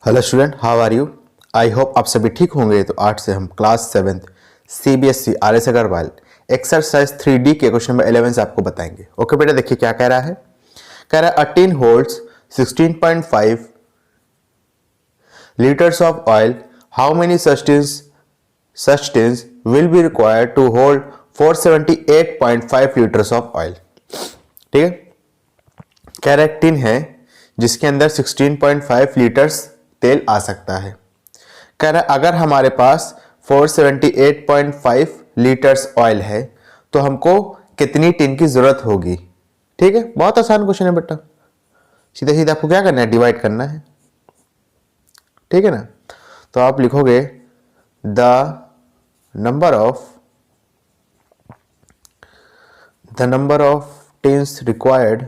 Hello student, how are you? I hope आप सभी ठीक होंगे। तो आज से हम class 7 CBSE RS Agarwal exercise 3D के क्वेश्चन नंबर 11 से आपको बताएंगे। ओके बेटा, देखिए क्या कह रहा है। कह रहा है a tin holds 16.5 liters of oil. How many such tins will be required to hold 478.5 liters of oil? ठीक है, कह रहा है टिन है जिसके अंदर 16.5 लीटर्स तेल आ सकता है। कह रहा है अगर हमारे पास 478.5 लीटर्स ऑयल है तो हमको कितनी टिन की जरूरत होगी। ठीक है, बहुत आसान क्वेश्चन है बेटा। सीधे सीधे आपको क्या करना है, डिवाइड करना है। ठीक है ना, तो आप लिखोगे the number of tins required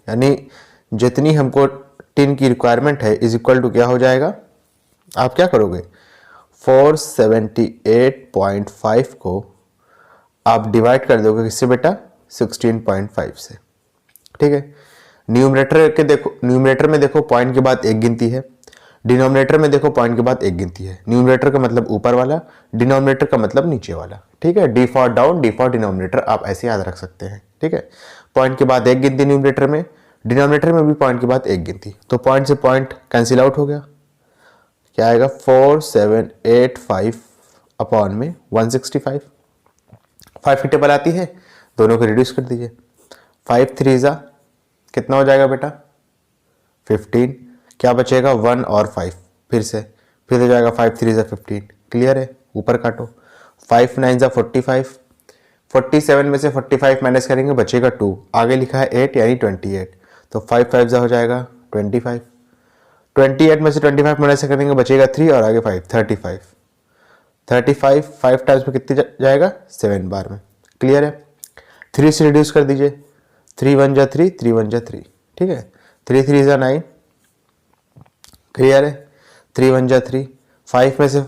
यानी जितनी हमको टिन की रिक्वायरमेंट है इज इक्वल टू क्या हो जाएगा। आप क्या करोगे, 478.5 को आप डिवाइड कर दोगे किससे बेटा, 16.5 से। ठीक है, न्यूमरेटर में देखो पॉइंट के बाद एक गिनती है, डिनोमिनेटर में देखो पॉइंट के बाद एक गिनती है। न्यूमरेटर का मतलब ऊपर वाला, डिनोमिनेटर का मतलब नीचे वाला। ठीक है, D for down, D for denominator, आप ऐसे याद रख सकते हैं। ठीक है, पॉइंट के बाद एक गिनती न्यूमरेटर में, डिनोमिनेटर में भी पॉइंट के बाद एक गिनती, तो पॉइंट से पॉइंट कैंसिल आउट हो गया। क्या आएगा, 4785 अपॉन में 165। 5 की टेबल आती है, दोनों को रिड्यूस कर दीजिए। 5 3 जा कितना हो जाएगा बेटा, 15। क्या बचेगा, 1 और 5, फिर हो जाएगा 5 3 जा 15। क्लियर है, ऊपर काटो। 5 9 जा 45, 47 में से 45 माइनस करेंगे बचेगा 2, आगे लिखा है 8 यानी 28, तो 5 5 जा हो जाएगा 25। 28 में से 25 माइनस करेंगे बचेगा 3 और आगे 5, 35। 5 टाइम्स में कितने जाएगा, 7 बार में। क्लियर है, 3 से रिड्यूस कर दीजिए। 3 1 जा 3, 3 1 जा 3। ठीक है, 3 3 जा 9। क्लियर है, 3 1 जा 3, 5 में से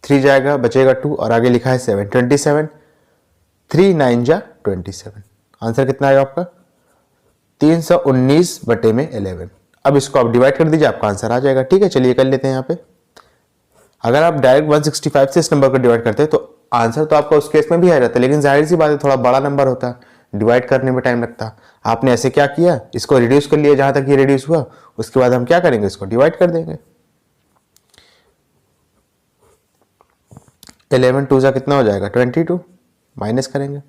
3 जाएगा बचेगा 2 और आगे लिखा है 7, 27। 3 9 जा 27। आंसर कितना आएगा आपका, 319/11। अब इसको आप डिवाइड कर दीजिए, आपका आंसर आ जाएगा। ठीक है, चलिए कर लेते हैं। यहाँ पे अगर आप डायरेक्ट 165 से इस नंबर को डिवाइड करते हैं तो आंसर तो आपका उस केस में भी आ जाता है, लेकिन जाहिर सी बात है थोड़ा बड़ा नंबर होता है, डिवाइड करने में टाइम लगता। आपने ऐसे क्या किया, इसको रिड्यूस कर लिया जहां तक ये रिड्यूस हुआ, उसके बाद हम क्या करेंगे, इसको डिवाइड कर देंगे। 11 2 जा कितना हो जाएगा, 22, माइनस करेंगे।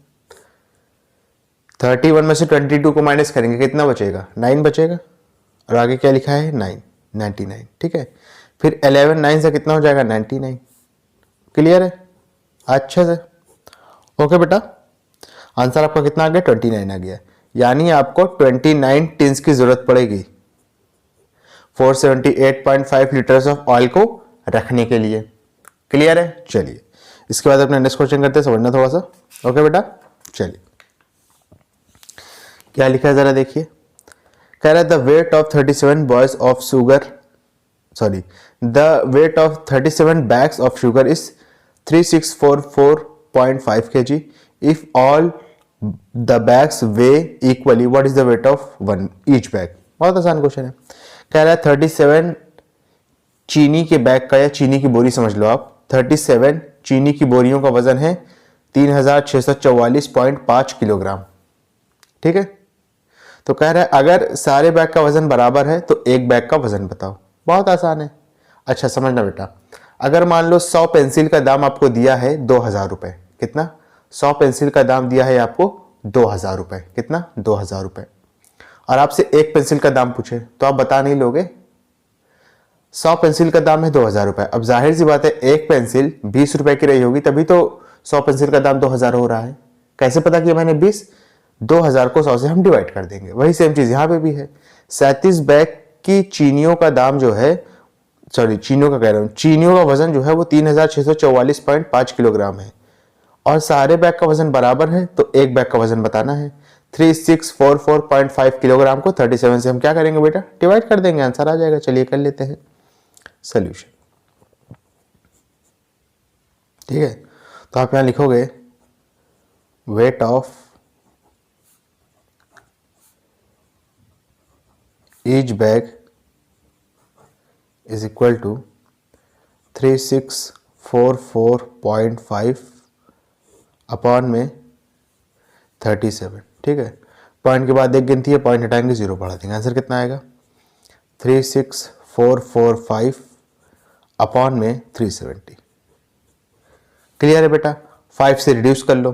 31 में से 22 को माइनस करेंगे, कितना बचेगा, 9 बचेगा, और आगे क्या लिखा है 9, 99। ठीक है, फिर 11 9 से कितना हो जाएगा, 99। क्लियर है, अच्छे से। ओके बेटा, आंसर आपका कितना आ गया, 29 आ गया। यानी आपको 29 टिन्स की जरूरत पड़ेगी 478.5 लीटर्स ऑफ ऑयल को रखने के लिए। क्लियर है, चलिए इसके बाद अपने नेक्स्ट क्वेश्चन करते हैं, समझना थोड़ा सा। ओके बेटा, चलिए क्या लिखा है जरा देखिए। कह रहा है the weight of 37 boys of sugar the weight of 37 bags of sugar is 3644.5 kg. If all the bags weigh equally, what is the weight of each bag? बहुत आसान क्वेश्चन है। कह रहा है 37 चीनी के बैग का, या चीनी की बोरी समझ लो आप, 37 चीनी की बोरियों का वजन है 3644.5 किलोग्राम। ठीक है, तो कह रहा है अगर सारे बैग का वजन बराबर है तो एक बैग का वजन बताओ। बहुत आसान है। अच्छा समझना बेटा, अगर मान लो 100 पेंसिल का दाम आपको दिया है 2000 रुपए, कितना, 100 पेंसिल का दाम दिया है आपको 2000 रुपए, कितना, 2000 रुपए, और आपसे एक पेंसिल का दाम पूछे तो आप बता नहीं लोगे। 100 पेंसिल का दाम है 2000 रुपए। अब जाहिर सी बात है एक पेंसिल 20 रुपए की रही होगी, तभी तो 100 पेंसिल का दाम 2000 हो रहा है। कैसे पता किया मैंने, 2000 को 100 से हम डिवाइड कर देंगे। वही सेम चीज यहां पे भी है। 37 बैग की चीनियों का दाम जो है, चीनियों का कह रहा हूं, चीनियों का वजन जो है वो 3644.5 किलोग्राम है, और सारे बैग का वजन बराबर है तो एक बैग का वजन बताना है। 3644.5 किलोग्राम को 37 से हम क्या करेंगे बेटा, डिवाइड कर देंगे, आंसर आ जाएगा। चलिए कर लेते हैं सोल्यूशन। ठीक है, तो आप यहां लिखोगे weight of each bag is equal to 3644.5 upon में 37। ठीक है, पॉइंट के बाद एक गिनती है, पॉइंट हटाएंगे, जीरो बढ़ा देंगे, आंसर कितना आएगा 36445 अपॉन में 370। क्लियर है बेटा? 5 से रिड्यूस कर लो,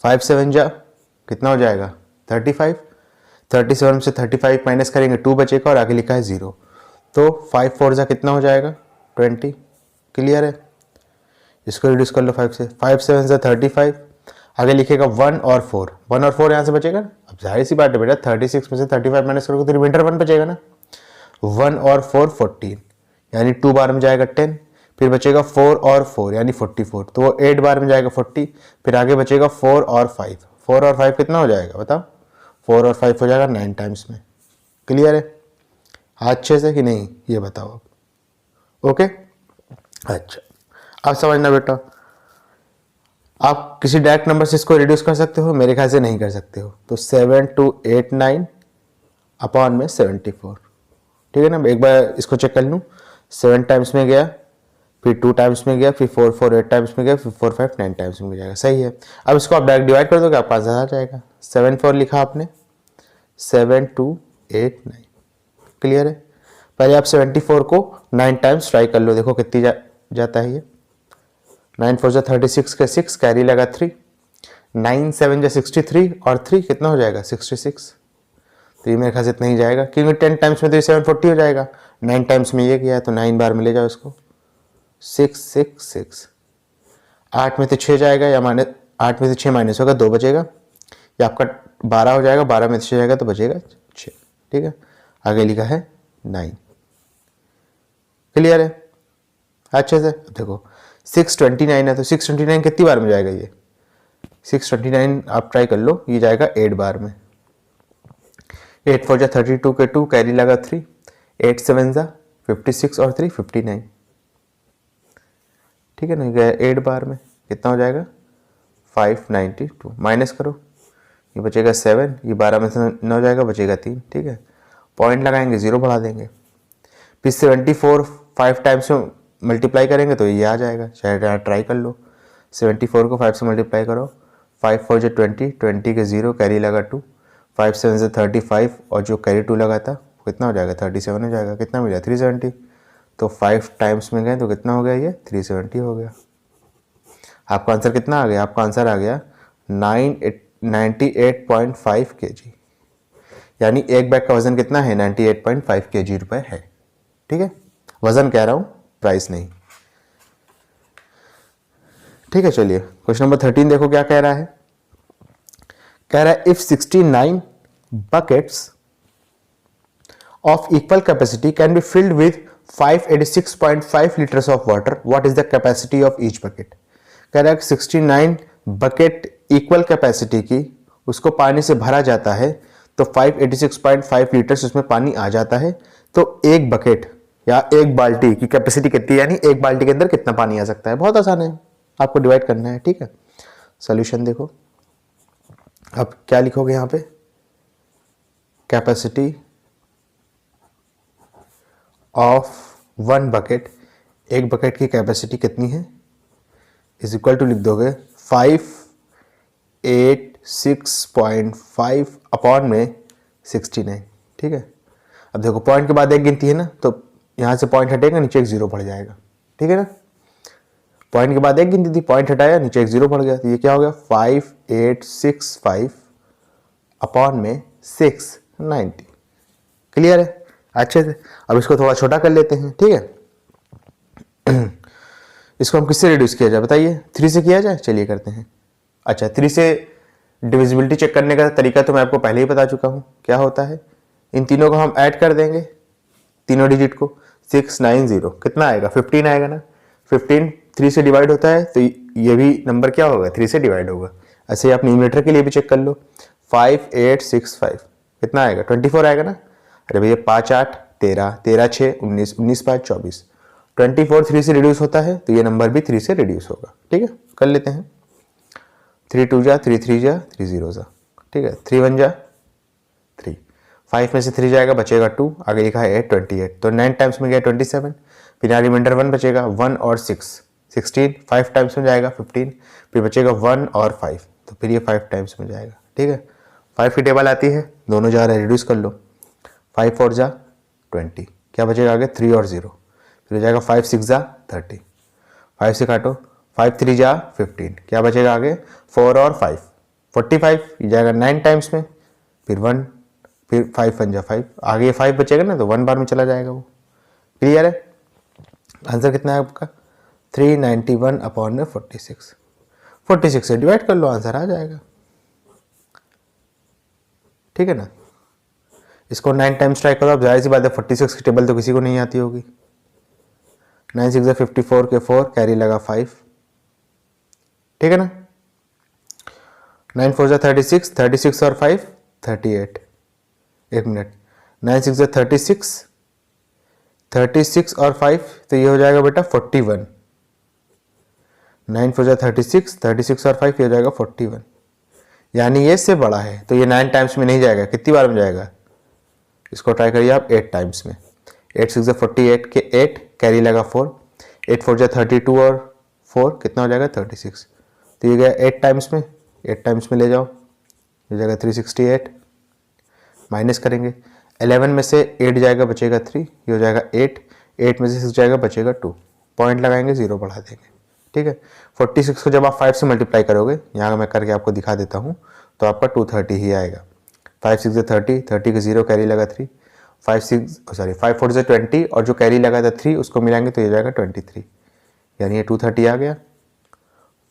5 7 जा कितना हो जाएगा 35, 37 से 35 माइनस करेंगे 2 बचेगा और आगे लिखा है 0, तो 5 4 जा कितना हो जाएगा 20। क्लियर है? इसको रिड्यूस कर लो 5 से, 5 7 से 35, आगे लिखेगा 1 और 4, 1 और 4 यहाँ से बचेगा ना। अब जाहिर सी बात है बेटा 36 में से 35 माइनस करोगे तो रिमाइंडर 1 बचेगा ना। 1 और 4 14, यानी 2 बार में जाएगा 10, फिर बचेगा 4 और 4 यानी 44, तो वो 8 बार में जाएगा 40, फिर आगे बचेगा 4 और 5, 4 और 5 कितना हो जाएगा बताओ, 4 और 5 हो जाएगा 9 टाइम्स में। क्लियर है? अच्छे से कि नहीं ये बताओ आप। ओके, अच्छा अब समझना बेटा, आप किसी डायरेक्ट नंबर से इसको रिड्यूस कर सकते हो, मेरे ख्याल से नहीं कर सकते हो, तो 7289 अपॉन में 74। ठीक है ना, एक बार इसको चेक कर लूँ, 7 टाइम्स में गया, फिर 2 टाइम्स में गया, फिर 4 4 8 टाइम्स में गया, फिर 4 5 9 टाइम्स में जाएगा। सही है, अब इसको आप डायरेक्ट डिवाइड कर दोगे आपका आंसर आ जाएगा। 7 4 लिखा आपने, 7289। क्लियर है? पहले आप 74 को 9 टाइम्स ट्राई कर लो, देखो कितनी जाता है ये। 9 4 जा 36 का 6 कैरी लगा 3, 9 7 जा 63 और 3 कितना हो जाएगा 66। तो ये मेरे ख्याल से इतना ही जाएगा, क्योंकि 10 टाइम्स में तो 740 हो जाएगा, 9 टाइम्स में ये किया है तो 9 बार में ले जाओ इसको, 666। 8 में से 6 जाएगा या 8 में से 6 माइनस होगा 2 बचेगा, या आपका 12 हो जाएगा, 12 में से 6 जाएगा तो बचेगा 6। ठीक है, आगे लिखा है 9। क्लियर है? अच्छे से देखो 629 है, तो 629 कितनी बार में जाएगा ये 629 आप ट्राई कर लो, ये जाएगा 8 बार में। 8 4 जा 32 के 2 कैरी लगा 3, 8 7 जा 56 और 3 59। ठीक है ना, गया 8 बार में, कितना हो जाएगा 592। माइनस करो, ये बचेगा 7, ये 12 में से 9 हो जाएगा, बचेगा 3। ठीक है, पॉइंट लगाएंगे 0 बढ़ा देंगे, फिर 74 5 टाइम्स में मल्टीप्लाई करेंगे तो ये आ जाएगा, शायद ट्राई कर लो। 74 को 5 से मल्टीप्लाई करो, 5 4 जो 20, 20 के 0 कैरी लगा 2, 5 7 से 35 और जो कैरी 2 लगा था कितना हो जाएगा 37 हो जाएगा, कितना मिला 370। तो 5 टाइम्स में गए तो कितना हो गया ये 370 हो गया। आपका आंसर कितना आ गया? आपका आंसर आ गया 98.5 kg, यानी एक बैग का वजन कितना है 98.5 kg रुपए है। ठीक है, वजन कह रहा हूं, प्राइस नहीं। ठीक है, चलिए क्वेश्चन नंबर 13 देखो क्या कह रहा है। कह रहा है if 69 buckets of equal capacity can be filled with 586.5 liters of water, what is the capacity of each bucket? कह रहा है 69 बकेट इक्वल कैपेसिटी की उसको पानी से भरा जाता है तो 586.5 लीटर्स उसमें पानी आ जाता है, तो एक बकेट या एक बाल्टी की कैपेसिटी कितनी, यानी एक बाल्टी के अंदर कितना पानी आ सकता है। बहुत आसान है, आपको डिवाइड करना है। ठीक है, सॉल्यूशन देखो, अब क्या लिखोगे यहां पे, कैपेसिटी ऑफ वन बकेट, एक बकेट की कैपेसिटी कितनी है, इज इक्वल टू लिख दोगे 586.5 अपॉन में 69। ठीक है, अब देखो पॉइंट के बाद एक गिनती है ना, तो यहां से पॉइंट हटेगा, नीचे एक 0 बढ़ जाएगा। ठीक है ना, पॉइंट के बाद एक गिनती थी, पॉइंट हटाया, नीचे एक 0 बढ़ गया, तो ये क्या हो गया 5865 अपॉन में 690। क्लियर है? अच्छे से अब इसको थोड़ा छोटा कर लेते हैं। ठीक है, इसको हम किससे रिड्यूस किया जाए बताइए, 3 से किया जाए, चलिए करते हैं। अच्छा, 3 से डिविजिबिलिटी चेक करने का तरीका तो मैं आपको पहले ही बता चुका हूं, क्या होता है, इन तीनों को हम ऐड कर देंगे, तीनों डिजिट को, 690 कितना आएगा 15 आएगा ना। 15 3 से डिवाइड होता है तो ये भी नंबर क्या होगा 3 से डिवाइड होगा। ऐसे आप न्यूमरेटर के लिए भी चेक कर लो, 5865 कितना आएगा 24 आएगा ना। अरे भैया 5 8 13, 13 6 19, 19 5 24, 24 3 से रिड्यूस होता है तो ये नंबर भी 3 से रिड्यूस होगा। ठीक है, कर लेते हैं, 3 2 जा 3 3 जा 3 0 जा। ठीक है, 3 1 जा 3, 5 में से 3 जाएगा, बचेगा 2, आगे लिखा है 8, 28, तो 9 टाइम्स में गया 27, फिर यहाँ रिमाइंडर 1 बचेगा, 1 और 6 16, 5 टाइम्स में जाएगा 15, फिर बचेगा 1 और 5, तो फिर ये 5 टाइम्स में जाएगा। ठीक है, 5 की टेबल आती है, दोनों जा रहे हैं, रिड्यूस कर लो, 5 4 जा 20, क्या बचेगा आगे 3 और 0, फिर हो जाएगा 5 6 जा 30, 5 से काटो, 5 3 जा 15, क्या बचेगा आगे 4 और 5 45, ये जाएगा 9 टाइम्स में, फिर 1, फिर 5 1 जा 5, आगे 5 बचेगा ना तो 1 बार में चला जाएगा वो। क्लियर है? आंसर कितना है आपका 391 अपॉन में 46, 46 से डिवाइड कर लो, आंसर आ जाएगा। ठीक है ना, इसको 9 टाइम्स ट्राई करो, अब जाहिर सी बात है 46 की टेबल तो किसी को नहीं आती होगी। 9 6 54 के 4, कैरी लगा 5, ठीक है ना, 9 4 जा 36, 36 और 5 38, एक मिनट, 9 6 जा 36, 36 और 5, तो ये हो जाएगा बेटा 41, 9 4 जा 36, 36 और 5 ये हो जाएगा 41, यानी ये इससे बड़ा है, तो ये 9 टाइम्स में नहीं जाएगा, कितनी बार में जाएगा, इसको ट्राई करिए आप 8 टाइम्स में, 8 6 48 के 8, कैरी लगा 4, 8 4 जा 32 और 4 कितना हो जाएगा 36, तो ये गया 8 टाइम्स में, 8 टाइम्स में ले जाओ, ये जाएगा 368, माइनस करेंगे, 11 में से 8 जाएगा बचेगा 3, ये हो जाएगा 8, 8 में से 6 जाएगा बचेगा 2, पॉइंट लगाएंगे 0 बढ़ा देंगे। ठीक है, 46 को जब आप 5 से मल्टीप्लाई करोगे, यहाँ मैं करके आपको दिखा देता हूँ, तो आपका 230 ही आएगा। 5 6 30, 30 के 0 कैरी लगा 3, 5 4 से 20 और जो कैरी लगा था 3 उसको मिलाएंगे तो ये जाएगा 23, यानी ये 230 आ गया।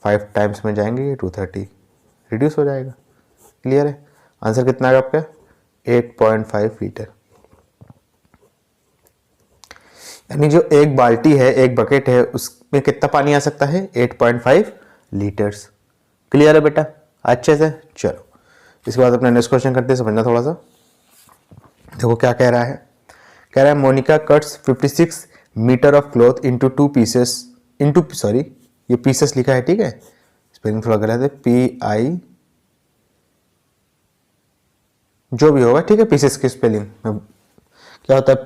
5 टाइम्स में जाएंगे ये 230 रिड्यूस हो जाएगा। क्लियर है? आंसर कितना आएगा आपका 8.5 लीटर, यानी जो एक बाल्टी है, एक बकेट है, उसमें कितना पानी आ सकता है 8.5 लीटर्स। क्लियर है बेटा अच्छे से? चलो इसके बाद अपना नेक्स्ट क्वेश्चन करते हैं, समझना थोड़ा सा। देखो क्या कह रहा है, कह रहा है Monica cuts 56 metre of cloth into 2 pieces, ये पीसेस लिखा है, ठीक है, स्पेलिंग थोड़ा गलत है, PI जो भी होगा, ठीक है, पीसेस की स्पेलिंग क्या होता है,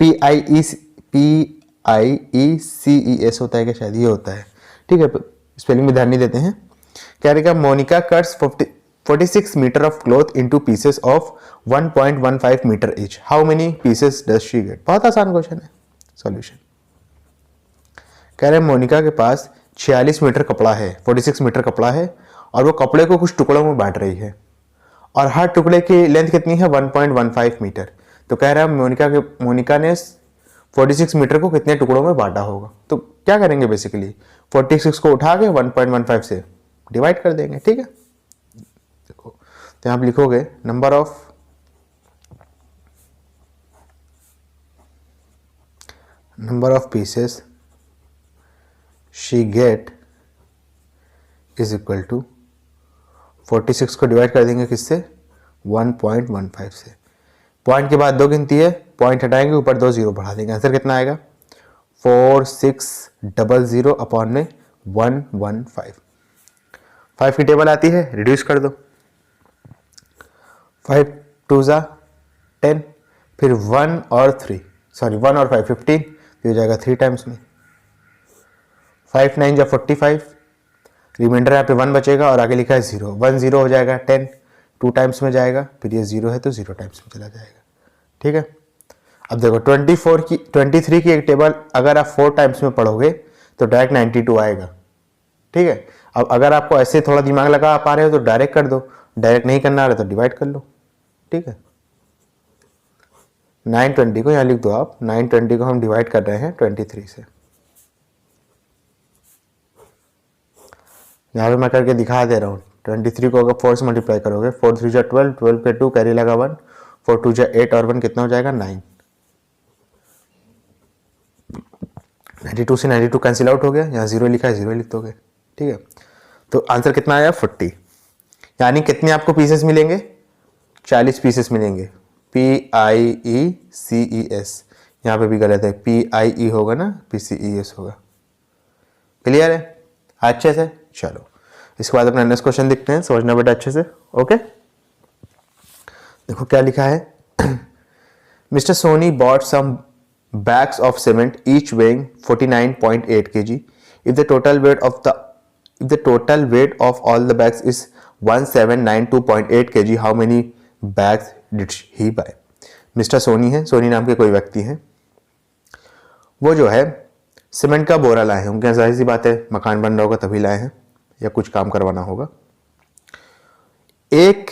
PIECES होता है क्या, शायद ये होता है, ठीक है, स्पेलिंग में ध्यान नहीं देते हैं। कह रहे Monica cuts 46 metre of cloth into pieces of 1.15 metre each, how many pieces does she get. बहुत आसान क्वेश्चन है। सॉल्यूशन, कह रहे मोनिका के पास 46 मीटर कपड़ा है, 46 मीटर कपड़ा है, और वो कपड़े को कुछ टुकड़ों में बांट रही है, और हर टुकड़े की लेंथ कितनी है 1.15 मीटर। तो कह रहा है मोनिका ने 46 मीटर को कितने टुकड़ों में बांटा होगा। तो क्या करेंगे, बेसिकली 46 को उठा के 1.15 से डिवाइड कर देंगे। ठीक है, देखो तो आप लिखोगे number of pieces she get is equal to 46 को डिवाइड कर देंगे किससे 1.15 से। पॉइंट के बाद 2 गिनती है, पॉइंट हटाएंगे, ऊपर 2 0 बढ़ा देंगे, आंसर कितना आएगा 4600 अपॉन में 115। 5 की टेबल आती है, रिड्यूस कर दो, 5 2 जा 10, फिर 1 और 5 15, तो हो जाएगा 3 टाइम्स में, 5 9 जा 45, रिमाइंडर यहाँ पे 1 बचेगा और आगे लिखा है 0, 1 0 हो जाएगा 10, 2 टाइम्स में जाएगा, फिर ये 0 है तो 0 टाइम्स में चला जाएगा। ठीक है, अब देखो 23 की एक टेबल अगर आप 4 टाइम्स में पढ़ोगे तो डायरेक्ट 92 आएगा। ठीक है, अब अगर आपको ऐसे थोड़ा दिमाग लगा पा रहे हो तो डायरेक्ट कर दो, डायरेक्ट नहीं करना आ रहा तो डिवाइड कर लो। ठीक है, 920 को यहाँ लिख दो आप, 920 को हम डिवाइड कर रहे हैं 23 से। यहाँ पे मैं करके दिखा दे रहा हूँ, 23 को अगर 4 से मल्टीप्लाई करोगे, 4 3 जा 12, 12 पे 2 कैरी लगा 1, 4 2 जा 8 और 1 कितना हो जाएगा 9। 92 से 92 कैंसिल आउट हो गया, यहाँ 0 लिखा है 0 लिख दोगे। ठीक है, तो आंसर कितना आया 40, यानी कितने आपको पीसेस मिलेंगे 40 पीसेस मिलेंगे। PIECES, यहाँ पे भी गलत है, PIE होगा ना, PCES होगा। क्लियर है अच्छे से? चलो इसके बाद अपना नेक्स्ट क्वेश्चन देखते हैं, समझना बेटा अच्छे से। ओके, देखो क्या लिखा है Mr Soni bought some bags of cement each weighing 49.8 kg. If the total weight of all the bags is 1792.8 kg, how many bags did he buy? Mr Soni है, सोनी नाम के कोई व्यक्ति हैं, वो जो है सीमेंट का बोरा लाए हैं। उनके जाहिर सी बात है मकान बन रहा होगा तभी लाए हैं या कुछ काम करवाना होगा। एक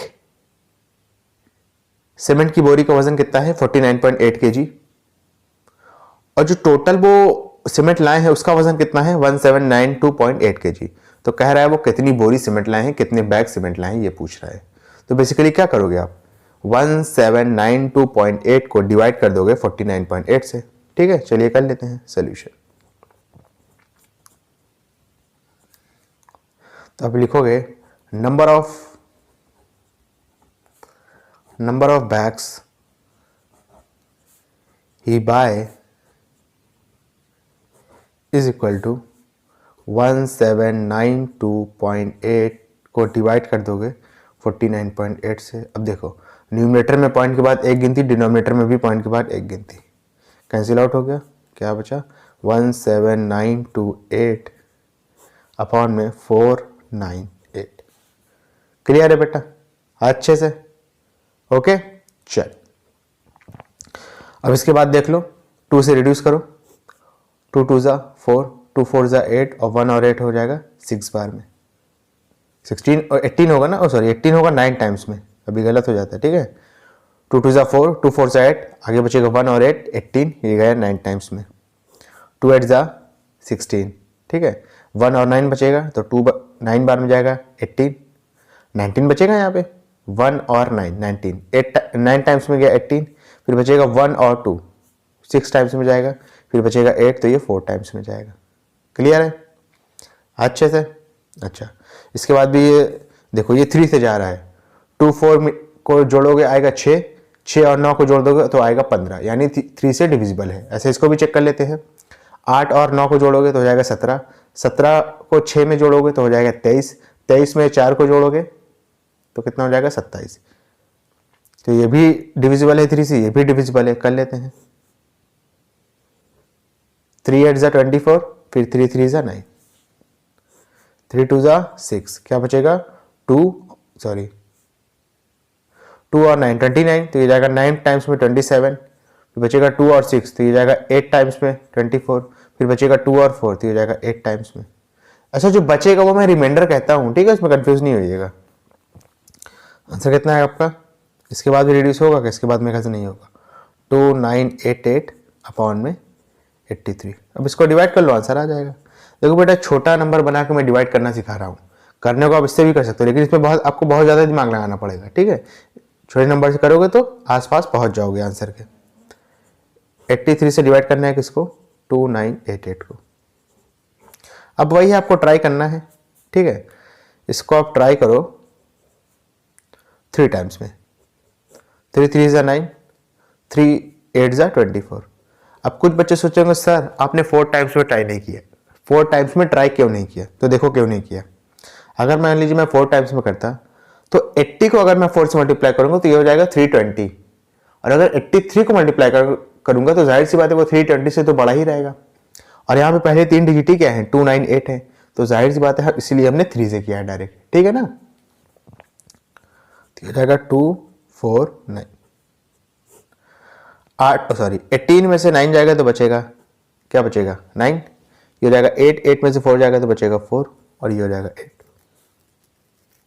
सीमेंट की बोरी का वजन कितना है 49.8 kg, और जो टोटल वो सीमेंट लाए हैं उसका वजन कितना है 1792.8 kg। तो कह रहा है वो कितनी बोरी सीमेंट लाए हैं, कितने बैग सीमेंट लाए हैं, ये पूछ रहा है। तो बेसिकली क्या करोगे आप, 1792.8 को डिवाइड कर दोगे 49.8 से। ठीक है, चलिए कर लेते हैं सोल्यूशन। तो आप लिखोगे number of bags he buy is equal to 1792.8 को डिवाइड कर दोगे 49.8 से। अब देखो न्यूमरेटर में पॉइंट के बाद एक गिनती, डिनोमिनेटर में भी पॉइंट के बाद एक गिनती, कैंसिल आउट हो गया। क्या बचा 1792.8 अपॉन में 498। क्लियर है बेटा अच्छे से? ओके चल, अब इसके बाद देख लो 2 से रिड्यूस करो, 2 2 ज़ा 4, 2 4 ज़ा 8 और 1 और 8 हो जाएगा 6 बार में। 16 और 18 होगा ना, सॉरी 18 होगा 9 टाइम्स में, अभी गलत हो जाता है। ठीक है, 2 2 ज़ा 4, 2 4 ज़ा 8, आगे बचेगा 1 और 8, 18, ये गया 9 टाइम्स में। 2 8 ज़ा 16, ठीक है, 1 और 9 बचेगा तो 9 बार में जाएगा 18, 19 बचेगा यहाँ पे, 1 और 9 19, 9 टाइम्स में गया 18, फिर बचेगा 1 और 2 6 टाइम्स में जाएगा, फिर बचेगा 8 तो ये 4 टाइम्स में जाएगा। क्लियर है अच्छे से? अच्छा, इसके बाद भी ये देखो ये 3 से जा रहा है, 2 4 को जोड़ोगे आएगा 6, 6 और 9 को जोड़ दोगे तो आएगा 15, यानी 3 से डिविजिबल है। ऐसे इसको भी चेक कर लेते हैं। 8 और 9 को जोड़ोगे तो हो जाएगा 17, 17 को 6 में जोड़ोगे तो हो जाएगा 23, 23 में 4 को जोड़ोगे तो कितना हो जाएगा 27। तो ये भी डिविजिबल है 3 से, ये भी डिविजिबल है, कर लेते हैं। 3 8 ज़ा 24, फिर 3 3 ज़ा 9, 3 2 ज़ा 6, क्या बचेगा 2 और 9 29, तो ये जाएगा 9 टाइम्स में 27, फिर बचेगा 2 और 6 तो ये जाएगा 8 टाइम्स में 24, फिर बचेगा 2 और 4 तो ये जाएगा 8 टाइम्स में। अच्छा जो बचेगा वो मैं रिमाइंडर कहता हूँ, ठीक है, इसमें कंफ्यूज नहीं होइएगा। आंसर कितना है आपका? इसके बाद भी रिड्यूस होगा कि इसके बाद मेरे ख्याल से नहीं होगा। 2988 अपॉन में 83। अब इसको डिवाइड कर लो, आंसर आ जाएगा। देखो बेटा छोटा नंबर बना के मैं डिवाइड करना सिखा रहा हूँ, करने को आप इससे भी कर सकते हो, लेकिन इसमें आपको बहुत ज़्यादा दिमाग लगाना पड़ेगा। ठीक है, छोटे नंबर से करोगे तो आसपास पहुंच जाओगे आंसर के। 83 से डिवाइड करना है किसको? 2988 को। अब वही आपको ट्राई करना है। ठीक है, इसको आप ट्राई करो 3 टाइम्स में। 3 3 ज़ा 9, 3 8 ज़ा 24। अब कुछ बच्चे सोचेंगे सर आपने 4 टाइम्स में ट्राई नहीं किया, 4 टाइम्स में ट्राई क्यों नहीं किया? तो देखो क्यों नहीं किया। अगर मान लीजिए मैं 4 टाइम्स में करता तो 80 को अगर मैं 4 से मल्टीप्लाई करूंगा तो ये हो जाएगा 320, और अगर 83 को मल्टीप्लाई करूंगा तो जाहिर सी बात है वो 320 से तो बड़ा ही रहेगा, और यहाँ पे पहले 3 डिजिट ही क्या है 298 है, तो जाहिर सी बात है इसीलिए हमने 3 से किया है डायरेक्ट। ठीक है ना, तो ये जाएगा 249। 18 में से 9 जाएगा तो बचेगा क्या? बचेगा 9। ये हो जाएगा 8, 8 में से 4 जाएगा तो बचेगा 4, और ये हो जाएगा 8।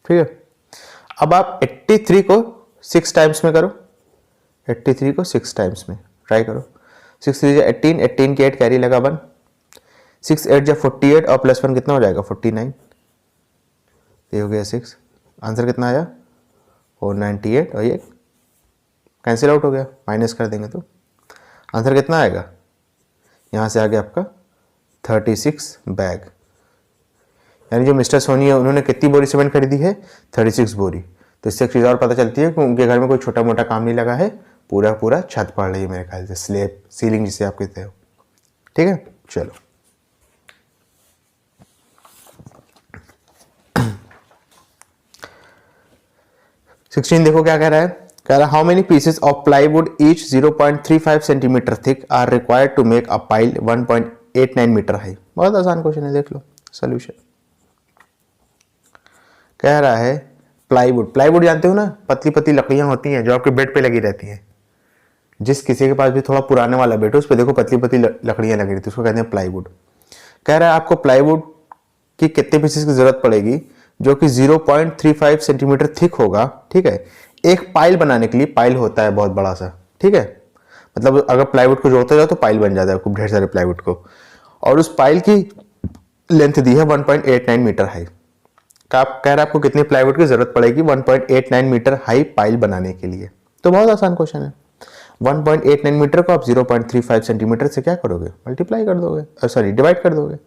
ठीक है, अब आप 83 को 6 टाइम्स में करो, 83 को 6 टाइम्स में ट्राई करो। 6 3 18, 18 की 8 कैरी लगा 1, 6 8 जा 48 और प्लस 1 कितना हो जाएगा 49, ये हो गया 6। आंसर कितना आया 498, और ये कैंसिल आउट हो गया, माइनस कर देंगे तो आंसर कितना आएगा? यहाँ से आ गया आपका 36 बैग। यानी जो मिस्टर सोनी है उन्होंने कितनी बोरी सीमेंट खरीदी है? 36 बोरी। तो इससे एक चीज़ और पता चलती है कि उनके घर में कोई छोटा मोटा काम नहीं लगा है, पूरा पूरा छत पड़ रही है मेरे ख्याल से, स्लैब सीलिंग जिसे आप कहते हो। ठीक है, चलो देखो क्या कह रहा है। कह रहा how many pieces of plywood each 0.35 centimetre thick are required to make a pile 1.89 metre high. बहुत आसान क्वेश्चन है, देख लो सोल्यूशन। कह रहा है प्लाईवुड, प्लाईवुड जानते हो ना, पतली पतली लकड़ियां होती हैं जो आपके बेड पे लगी रहती हैं। जिस किसी के पास भी थोड़ा पुराने वाला बेड हो उस पर देखो पतली पतली लकड़ियां लगी रहती है, उसको कहते हैं प्लाईवुड। कह रहा है आपको प्लाईवुड की कितने पीसेस की जरूरत पड़ेगी जो कि 0.35 सेंटीमीटर थिक होगा, ठीक है, एक पाइल बनाने के लिए। पाइल होता है बहुत बड़ा सा, ठीक है, मतलब अगर प्लाईवुड को जोड़ते जाओ तो पाइल बन जाता है खूब ढेर सारे प्लाईवुड को। और उस पाइल की लेंथ दी है 1.89 मीटर हाई। कह रहा है आपको कितनी प्लाईवुड की जरूरत पड़ेगी 1.89 मीटर हाई पाइल बनाने के लिए। तो बहुत आसान क्वेश्चन है। 1.89 मीटर को आप 0.35 सेंटीमीटर से क्या करोगे, मल्टीप्लाई कर दोगे, सॉरी डिवाइड कर दोगे।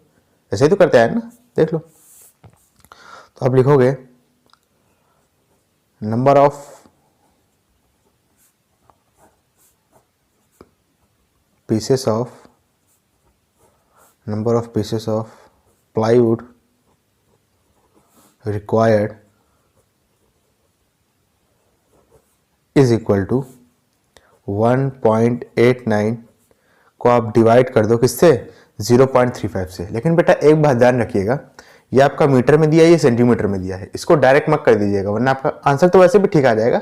ऐसे ही तो करते हैं ना, देख लो। तो आप लिखोगे number of pieces of plywood required is equal to 1.89 को आप डिवाइड कर दो किससे, 0.35 से। लेकिन बेटा एक बात ध्यान रखिएगा, ये आपका मीटर में दिया है, ये सेंटीमीटर में दिया है, इसको डायरेक्ट मत कर दीजिएगा वरना आपका आंसर तो वैसे भी ठीक आ जाएगा,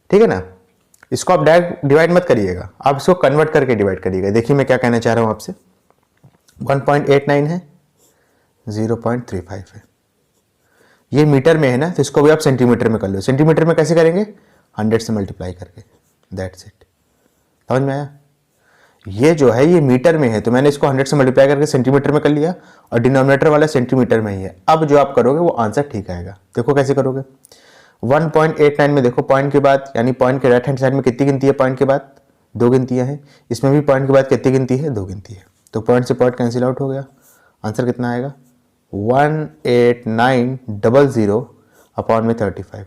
ठीक है ना। इसको आप डायरेक्ट डिवाइड मत करिएगा, आप इसको कन्वर्ट करके डिवाइड करिएगा। देखिए मैं क्या कहना चाह रहा हूं आपसे, 1.89 है, 0.35 है, ये मीटर में है ना, तो इसको भी आप सेंटीमीटर में कर लो। सेंटीमीटर में कैसे करेंगे, 100 से मल्टीप्लाई करके, दैट्स इट। समझ में आया। ये जो है ये मीटर में है तो मैंने इसको 100 से मल्टीप्लाई करके सेंटीमीटर में कर लिया और डिनोमिनेटर वाला सेंटीमीटर में ही है। अब जो आप करोगे वो आंसर ठीक आएगा। देखो कैसे करोगे, 1.89 में देखो पॉइंट के बाद, यानी पॉइंट के राइट हैंड साइड में कितनी गिनती है, पॉइंट के बाद 2 गिनतियां हैं, इसमें भी पॉइंट के बाद कितनी गिनती है, 2 गिनती है। तो पॉइंट से पॉइंट कैंसिल आउट हो गया, आंसर कितना आएगा 18900 अपॉन में 35।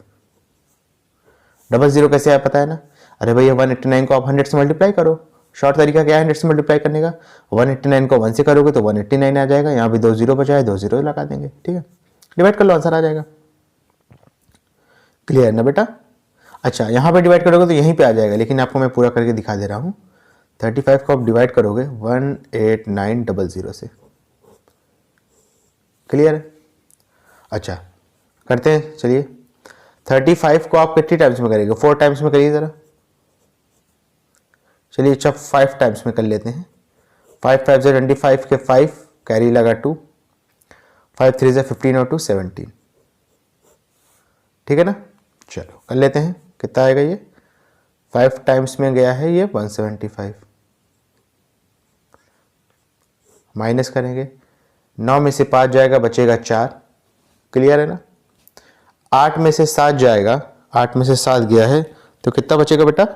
00 कैसे आया पता है ना, अरे भैया 189 को आप 100 से मल्टीप्लाई करो। शॉर्ट तरीका क्या है 100 से मल्टीप्लाई करने का, 189 को 1 से करोगे तो 189 आ जाएगा, यहाँ भी 2 0 बचा है, 2 0 लगा देंगे, ठीक है, डिवाइड कर लो आंसर आ जाएगा। क्लियर है ना बेटा। अच्छा यहाँ पे डिवाइड करोगे तो यहीं पे आ जाएगा, लेकिन आपको मैं पूरा करके दिखा दे रहा हूँ। 35 को आप डिवाइड करोगे 18900 से, क्लियर है। अच्छा करते हैं, चलिए 35 को आप कितनी टाइम्स में करेंगे, 4 टाइम्स में करिए ज़रा। चलिए अच्छा 5 टाइम्स में कर लेते हैं। 5 5 से 25 के 5 कैरी लगा 2, 5 3 से 15 और 2 17, ठीक है ना। चलो कर लेते हैं, कितना आएगा ये, 5 टाइम्स में गया है ये 175, माइनस करेंगे 9 में से 5 जाएगा बचेगा 4, क्लियर है ना। 8 में से 7 जाएगा, 8 में से 7 गया है तो कितना बचेगा बेटा,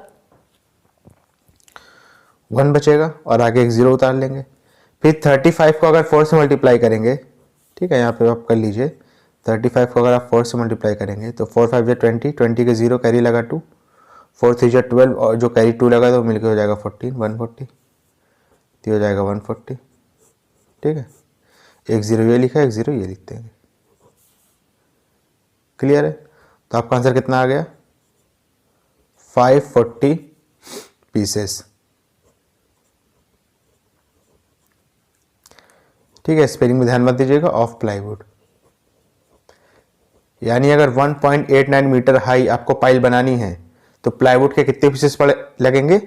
1 बचेगा और आगे एक 0 उतार लेंगे। फिर 35 को अगर 4 से मल्टीप्लाई करेंगे, ठीक है, यहाँ पे आप कर लीजिए, 35 को अगर आप 4 से मल्टीप्लाई करेंगे तो 4 5 20, 20 के 0 कैरी लगा 2, 4 3 12 और जो कैरी 2 लगा तो मिलकर हो जाएगा 14, 140, तो हो जाएगा 140, ठीक है। एक 0 ये लिखा, एक 0 ये लिखते हैं, क्लियर है। तो आपका आंसर कितना आ गया, 540 पीसेस, ठीक है। स्पेलिंग में ध्यान मत दीजिएगा, ऑफ प्लाईवुड। यानी अगर 1.89 मीटर हाई आपको पाइल बनानी है तो प्लाईवुड के कितने पीसेस पड़े लगेंगे,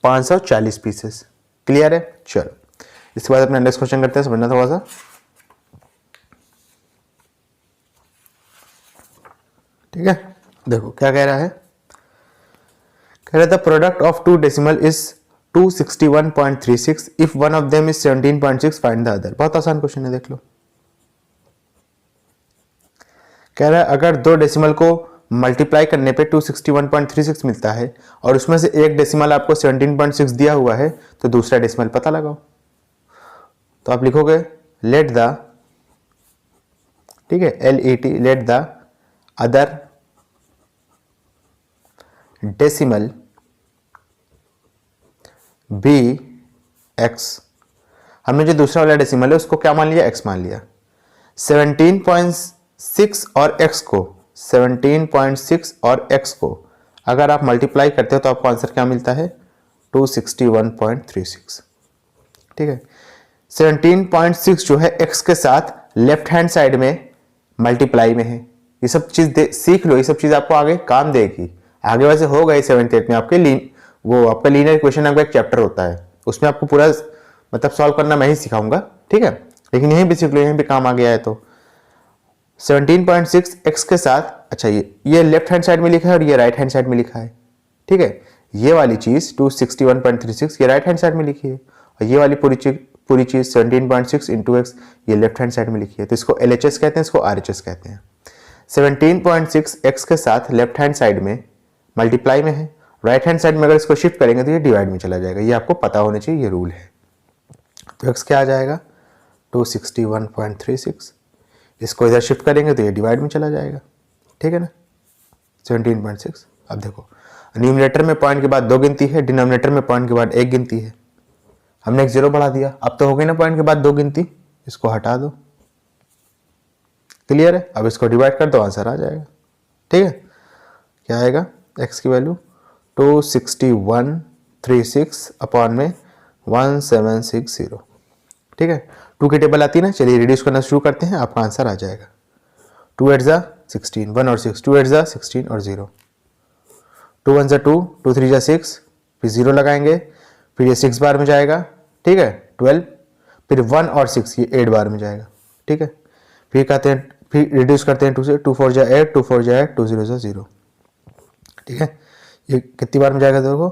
540 पीसेस, क्लियर है। चलो इसके बाद अपना नेक्स्ट क्वेश्चन करते हैं, समझना थोड़ा सा, ठीक है। देखो क्या कह रहा है, कह रहा था product of 2 decimal is 261.36 if one of them is 17.6 find the other. बहुत आसान क्वेश्चन है, देख लो। कह रहा है अगर 2 डेसिमल को मल्टीप्लाई करने पे 261.36 मिलता है और उसमें से एक डेसिमल आपको 17.6 दिया हुआ है तो दूसरा डेसिमल पता लगाओ। तो आप लिखोगे लेट द, ठीक है, LET, let the other decimal be x। हमने जो दूसरा वाला डेसिमल है उसको क्या मान लिया, x मान लिया। 17.6 और x को 17.6 और x को अगर आप मल्टीप्लाई करते हो तो आपको आंसर क्या मिलता है 261.36। ठीक है, 17.6 जो है x के साथ लेफ्ट हैंड साइड में मल्टीप्लाई में है। ये सब चीज सीख लो, ये सब चीज आपको आगे काम देगी। आगे वैसे हो गई 7th 8th में आपके वो आपका लीनियर इक्वेशन नाम का एक चैप्टर होता है, उसमें आपको पूरा मतलब सॉल्व करना मैं ही सिखाऊंगा। ठीक है, लेकिन यहीं भी सीख लो, यहीं भी काम आ गया है। तो 17.6 x के साथ, अच्छा ये लेफ्ट हैंड साइड में लिखा है और ये राइट हैंड साइड में लिखा है। ठीक है, ये वाली चीज 261.36 ये राइट हैंड साइड में लिखी है और ये वाली पूरी चीज 17.6 इंटू एक्स ये लेफ्ट हैंड साइड में लिखी है। तो इसको LHS कहते हैं, इसको RHS कहते हैं। 17.6 x के साथ लेफ्ट हैंड साइड में मल्टीप्लाई में है, राइट हैंड साइड में अगर इसको शिफ्ट करेंगे तो ये डिवाइड में चला जाएगा। ये आपको पता होना चाहिए, ये रूल है। तो x क्या आ जाएगा 261.36, इसको इधर शिफ्ट करेंगे तो ये डिवाइड में चला जाएगा। ठीक है ना, 17.6। अब देखो न्यूमरेटर में पॉइंट के बाद 2 गिनती है, डिनोमिनेटर में पॉइंट के बाद 1 गिनती है। हमने एक 0 बढ़ा दिया, अब तो हो गई ना पॉइंट के बाद 2 गिनती, इसको हटा दो। क्लियर है, अब इसको डिवाइड कर दो, आंसर आ जाएगा। ठीक है, क्या आएगा x की वैल्यू 261.36 अपॉन में 1760। ठीक है, 2 की टेबल आती है ना, चलिए रिड्यूस करना शुरू करते हैं, आपका आंसर आ जाएगा। 2 8 जा 16, 1 और 6, 2 8 जा 16 और 0, 2 1 जा 2, 2 3 जा 6, फिर 0 लगाएंगे, फिर ये 6 बार में जाएगा। ठीक है, 12, फिर 1 और 6 ये 8 बार में जाएगा। ठीक है, फिर कहते हैं, फिर रिड्यूस करते हैं 2 से, 2 4 जा 8, 2 4 जा 8, 2 0 जा 0। ठीक है, ये कितनी बार में जाएगा देखो,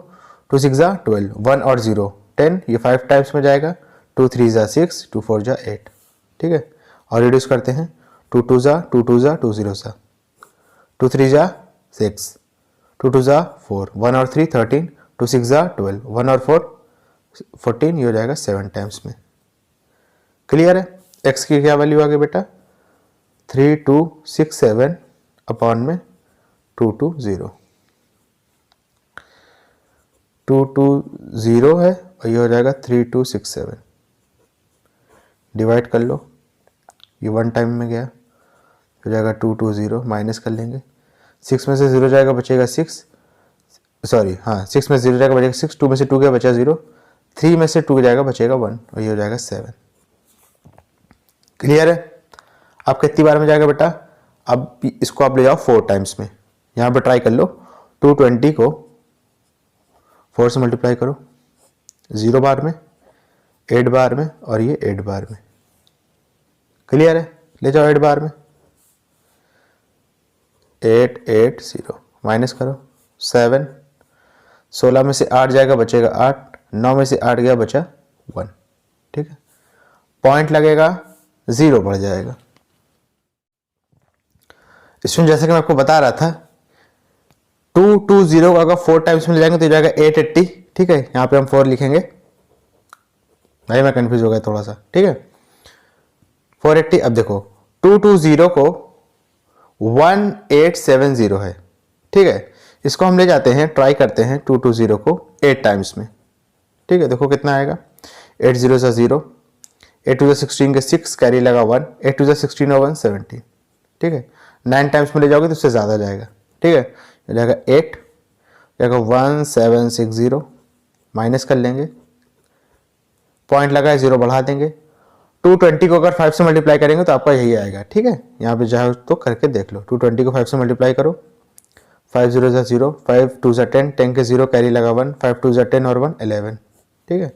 2 6 जा 12, 1 और 0 10, ये 5 टाइम्स में जाएगा, 2 3 जा 6, 2 4 जा 8। ठीक है, और रिड्यूस करते हैं, 2 2 जा 2 2 जा 2 0 जा, 2 3 जा 6, 2 2 जा 4, 1 और 3 13, 2 6 जा 12, 1 और 4 14, ये हो जाएगा 7 टाइम्स में। क्लियर है, x की क्या वैल्यू आ गई बेटा 3267 अपॉन में 220, 220 है और ये हो जाएगा 3267। डिवाइड कर लो, ये 1 टाइम में गया, हो जाएगा 220, माइनस कर लेंगे, 6 में से 0 जाएगा बचेगा 6, सॉरी हाँ 6 में 0 जाएगा बचेगा 6, 2 में से 2 गया बचा 0, 3 में से 2 जाएगा बचेगा 1 और ये हो जाएगा 7। क्लियर है, अब कितनी बार में जाएगा बेटा, अब इसको आप ले जाओ 4 टाइम्स में, यहाँ पे ट्राई कर लो, 220 को 4 से मल्टीप्लाई करो, 0 बार में, 8 बार में और ये 8 बार में। क्लियर है, ले जाओ 8 बार में, 880 माइनस करो 7, 16 में से 8 जाएगा बचेगा 8, 9 में से 8 गया बचा 1। ठीक है, पॉइंट लगेगा 0 बढ़ जाएगा। इसमें जैसे कि मैं आपको बता रहा था 220 को अगर 4 टाइम्स में ले जाएंगे तो हो जाएगा 880। ठीक है, यहाँ पे हम 4 लिखेंगे, भाई मैं कंफ्यूज हो गया थोड़ा सा। ठीक है, 480। अब देखो 220 को 1870 है। ठीक है, इसको हम ले जाते हैं, ट्राई करते हैं 220 को 8 टाइम्स में। ठीक है, देखो कितना आएगा, 8 0 से 0, 8 2 16 के 6 कैरी लगा 1, 8 2 16 और 1 17। ठीक है, 9 टाइम्स में ले जाओगे तो उससे ज़्यादा जाएगा। ठीक है, हो जाएगा 8, जाएगा 1760, माइनस कर लेंगे, पॉइंट लगा है 0 बढ़ा देंगे, 220 को अगर 5 से मल्टीप्लाई करेंगे तो आपका यही आएगा। ठीक है, यहाँ पे चाहे तो करके देख लो, 220 को 5 से मल्टीप्लाई करो, 5 0 जा 0, 5 2 जा 10, 10 के 0 कैरी लगा 1, 5 2 जा 10 और 1 11। ठीक है,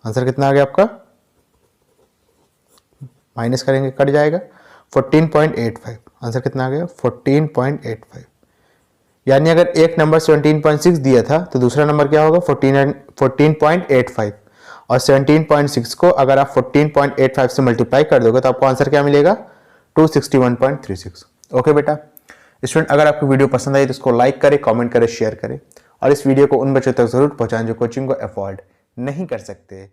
आंसर कितना आ गया आपका, माइनस करेंगे कट जाएगा 14.85। आंसर कितना आ गया 14.85। यानी अगर एक नंबर 17.6 दिया था तो दूसरा नंबर क्या होगा 14.85, और 17.6 को अगर आप 14.85 से मल्टीप्लाई कर दोगे तो आपको आंसर क्या मिलेगा 261.36। ओके बेटा, स्टूडेंट अगर आपको वीडियो पसंद आई तो इसको लाइक करें, कमेंट करें, शेयर करें और इस वीडियो को उन बच्चों तक जरूर पहुंचाएं जो कोचिंग को अफोर्ड नहीं कर सकते।